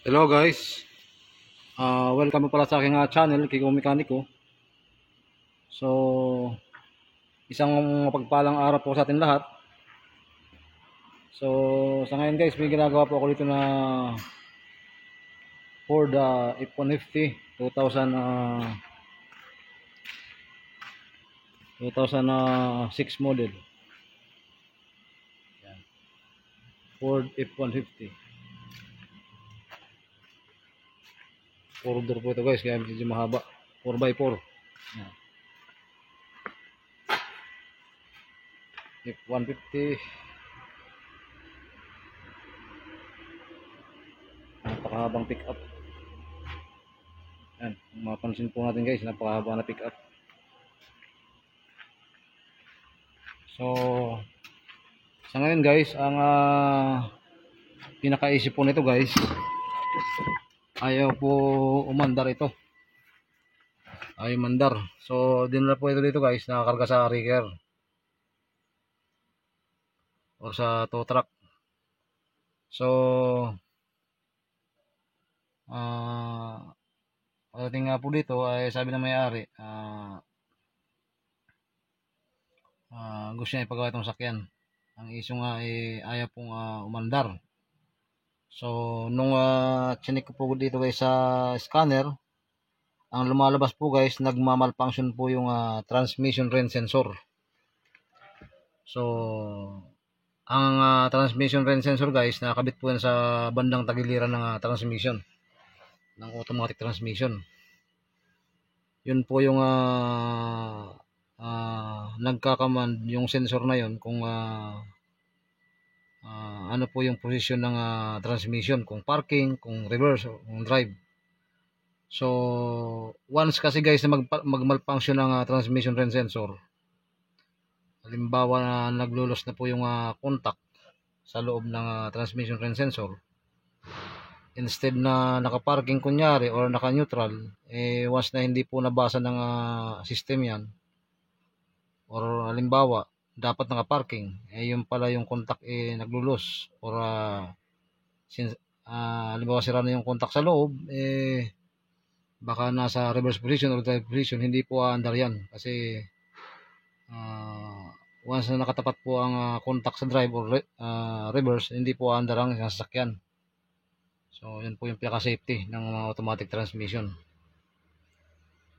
Hello guys, welcome pala sa aking channel, Kiko Mekaniko. So, isang mapagpalang araw po sa atin lahat. So, sa ngayon guys, may ginagawa po ako dito na Ford F-150 2006 model. Yan. Ford F-150. 4-door po ito guys, kaya medyo mahaba. 4x4. Yan. F-150. Napakahabang pick up. Yan, mapansin po natin guys, napakahaba na pick up. So, sa ngayon guys, ang pinakaisip po nito guys, ayaw po umandar ito. Ayaw mandar. So, dinala po ito dito guys, nakakarga sa rigger o sa tow truck. So, pagdating nga po dito ay sabi ng may-ari, gusto niya ipagawa itong sakyan. Ang issue nga ay ayaw pong umandar. So, nung chinik ko po dito guys sa scanner, ang lumalabas po guys, nagmamalfunction po yung transmission range sensor. So, ang transmission range sensor guys, nakakabit po yan sa bandang tagiliran ng transmission, ng automatic transmission. Yun po yung nagkakaman yung sensor na yun kung ano po yung position ng transmission, kung parking, kung reverse, o kung drive. So, once kasi guys na magmalfunction ng transmission range sensor, halimbawa na naglulos na po yung contact sa loob ng transmission range sensor, instead na nakaparking kunyari or naka-neutral, once na hindi po nabasa ng system yan, or halimbawa dapat naka-parking, yung pala yung contact naglulos, or since halimbawa sira na yung contact sa loob, baka nasa reverse position or drive position, hindi po aandar yan kasi once na nakatapat po ang contact sa drive or reverse, hindi po aandar ang sasakyan. So, yun po yung pinaka-safety ng automatic transmission.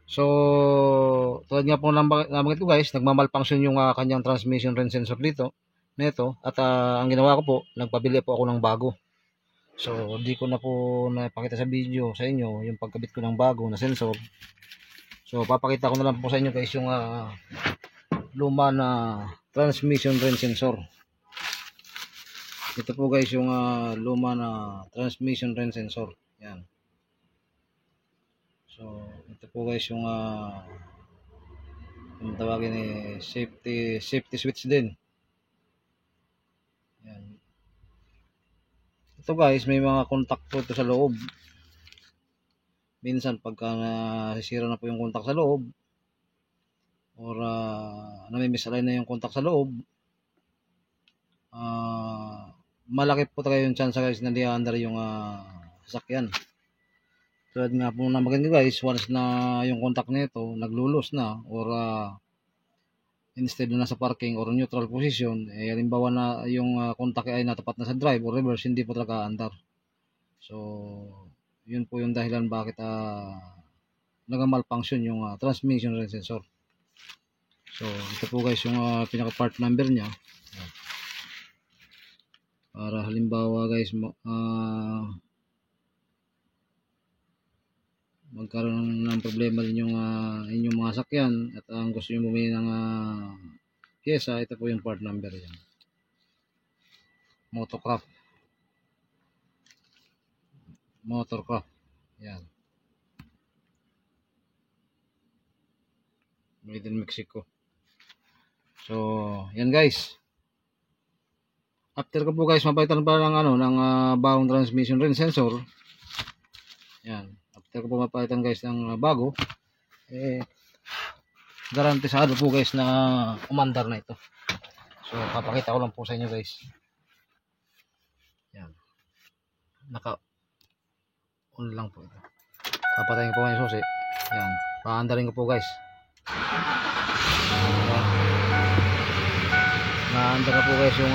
So, tulad nga po nabanggit ko guys, nagmamalfunction yung kanyang transmission range sensor dito, nito, at ang ginawa ko po, nagpabili po ako ng bago. So, di ko na po napakita sa video sa inyo yung pagkabit ko ng bago na sensor. So, papakita ko na lang po sa inyo guys yung luma na transmission range sensor. Ito po guys yung luma na transmission range sensor. Yan. So, ito po guys yung tawagin safety switch din. Yan. Ito guys, may mga contact po ito sa loob. Minsan pagka nasisira na po yung contact sa loob, or nami-misalign na yung contact sa loob, malaki po talaga yung chance guys na di-under yung sasakyan. Tulad nga po na maganda guys, once na yung contact nito naglulos na, or instead na nasa parking or neutral position, halimbawa na yung contact ay natapat na sa drive or reverse, hindi po talaga andar. So, yun po yung dahilan bakit nag-malfunction yung transmission range sensor. So, ito po guys yung pinaka part number niya. Para halimbawa guys, magkaroon ng problema din yung inyong mga sakyan at ang gusto nyo bumili ng pyesa, ito po yung part number yan. Motorcraft. Yan. Made in Mexico. So, yan guys. After ko po guys mapalitan pa ng bagong transmission range sensor. Yan. After ko po mapalitan guys ng bago, garantisado po guys na umandar na ito. So, papakita ko lang po sa inyo guys. Yan. On lang po ito. Papatayin ko po yung susi. Yan. Paandarin ko po guys. Yan. Naandar na po guys yung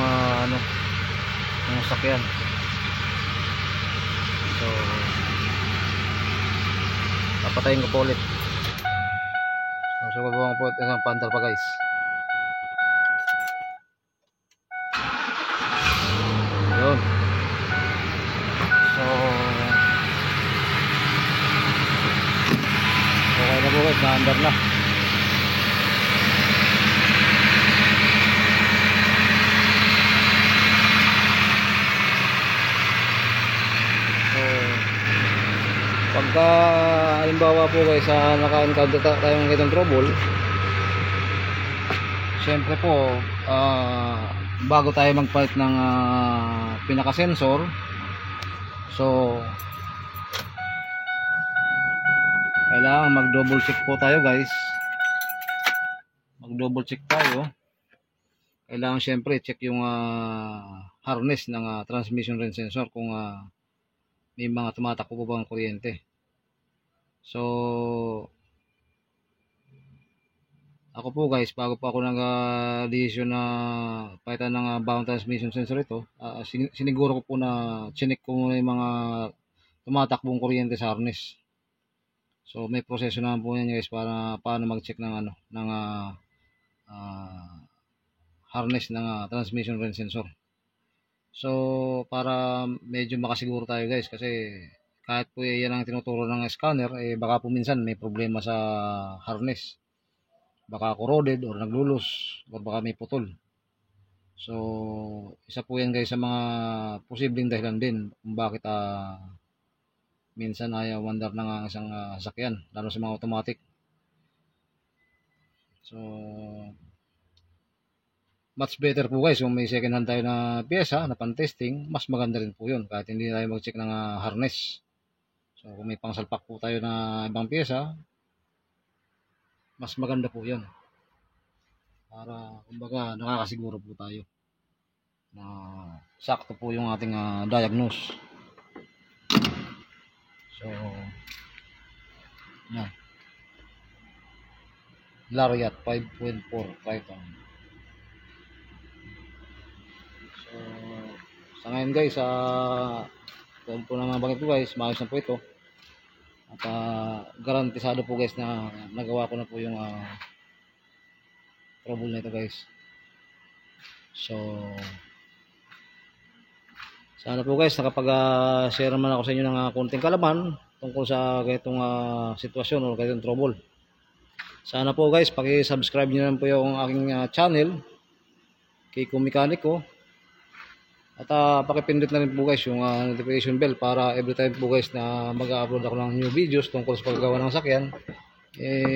yung sakyan. So papatayin ko po ulit. So babawa ko po isang paandar pa guys. Yun. So okay na po guys, naandar na. So pagka halimbawa po guys naka-encounter tayong ganitong trouble, syempre po bago tayo magpalit ng pinaka-sensor, so kailangan mag-double check po tayo guys. Mag-double check tayo. Kailangan syempre check yung harness ng transmission ring sensor kung may mga tumatakbo po bang kuryente. So ako po guys, bago po ako nag-decision na palitan ng bound transmission sensor ito, siniguro ko po na chinek ko muna yung mga tumatakbong kuryente sa harness. So may proseso naman po yan guys para paano mag-check ng harness ng transmission ring sensor. So para medyo makasiguro tayo guys, kasi kahit po yan ang tinuturo ng scanner, baka po minsan may problema sa harness. Baka corroded or naglulus or baka may putol. So isa po yan guys sa mga posibleng dahilan din kung bakit minsan ayaw mandar ng isang sasakyan, lalo sa mga automatic. So much better po guys kung may second hand tayo na pyesa na pan-testing, mas maganda rin po yun kahit hindi tayo mag-check ng harness. So kung may pangsalpak po tayo na ibang pyesa, mas maganda po yun para kumbaga nakakasiguro po tayo na sakto po yung ating diagnose. So yan, Lariat 5.4 Python. So sa ngayon guys, kung po naman bakit po guys, maayos na po ito at garantisado po guys na nagawa ko na po yung trouble na ito guys. So sana po guys nakapag-share naman ako sa inyo ng konting kalaman tungkol sa ganitong sitwasyon o ganitong trouble. Sana po guys paki-subscribe niyo naman po yung aking channel, Kiko Mekaniko. At pakipindot na rin po guys yung notification bell para every time po guys na mag-upload ako ng new videos tungkol sa paggawa ng sakyan,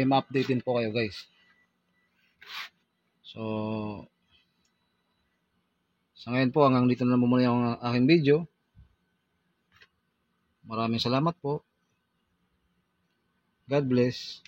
ma-update din po kayo guys. So sa ngayon po hanggang dito na muna yung aking video. Maraming salamat po. God bless.